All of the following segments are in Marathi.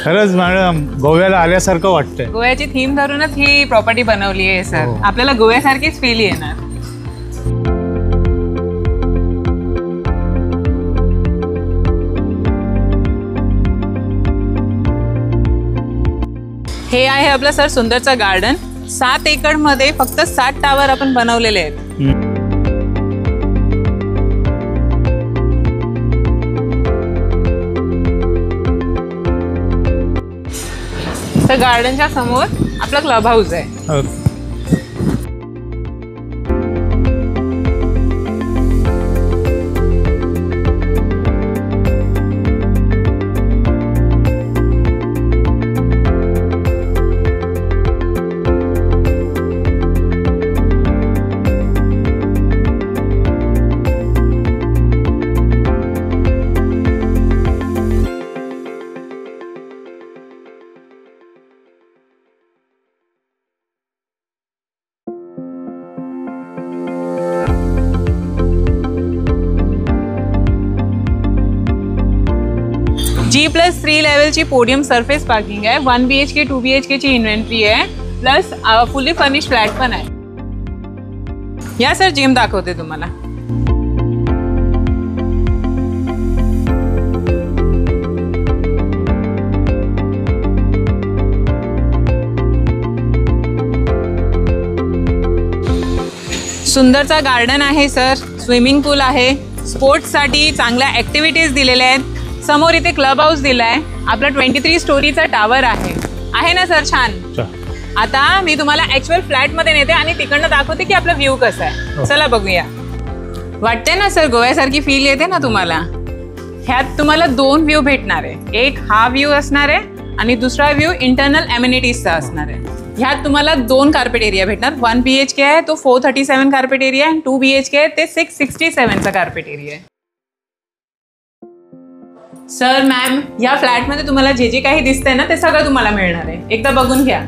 खरंच मॅडम गोव्याला आल्यासारखं वाटतंय. गोव्याची थीम धरूनच ही प्रॉपर्टी बनवली आहे सर. आपल्याला गोव्यासारखीच फील येणार. हे आहे आपलं सर सुंदरचं गार्डन. 7 एकर मध्ये फक्त 7 टावर आपण बनवलेले आहेत. तर गार्डनच्या समोर आपला क्लब हाऊस आहे. G+3 लेवलची पोडियम सरफेस पार्किंग आहे. 1 BHK 2 BHK ची इन्व्हेंटरी आहे. प्लस फुल्ली फर्निश फ्लॅट पण आहे. या सर जिम दाखवते तुम्हाला. सुंदरचा गार्डन आहे सर. स्विमिंग पूल आहे. स्पोर्ट्ससाठी चांगल्या ऍक्टिव्हिटीज दिलेल्या आहेत. समोर इथे क्लब हाऊस दिलाय. आपला 23 स्टोरीचा टावर आहे ना सर. छान. आता मी तुम्हाला ऍक्च्युअल फ्लॅट मध्ये नेते आणि तिकडनं दाखवते की आपला व्ह्यू कसा आहे. चला बघूया. वाटते ना सर गोव्यासारखी फील येते ना तुम्हाला. ह्यात तुम्हाला 2 व्ह्यू भेटणार आहे. एक हा व्ह्यू असणार आहे आणि दुसरा व्ह्यू इंटरनल एमिनिटीजचा असणार आहे. ह्यात तुम्हाला 2 कार्पेट एरिया भेटणार. 1 BHK आहे तो 437 कार्पेट एरिया आहे. 2 BHK आहे ते 667चा कार्पेट एरिया आहे. सर मॅम या फ्लॅटमध्ये तुम्हाला जे जे काही दिसतंय ना ते सगळं तुम्हाला मिळणार आहे. एकदा बघून घ्या.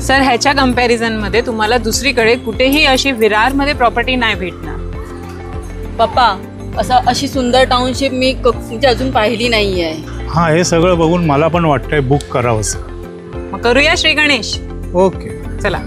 सर ह्याच्या कंपॅरिझनमध्ये तुम्हाला दुसरीकडे कुठेही अशी विरारमध्ये प्रॉपर्टी नाही भेटणार. पप्पा अशी सुंदर टाउनशिप मी अजून पाहिली नाही आहे. हा हे सगळं बघून मला पण वाटतंय बुक करावंसं. मग करूया श्री गणेश. ओके चला.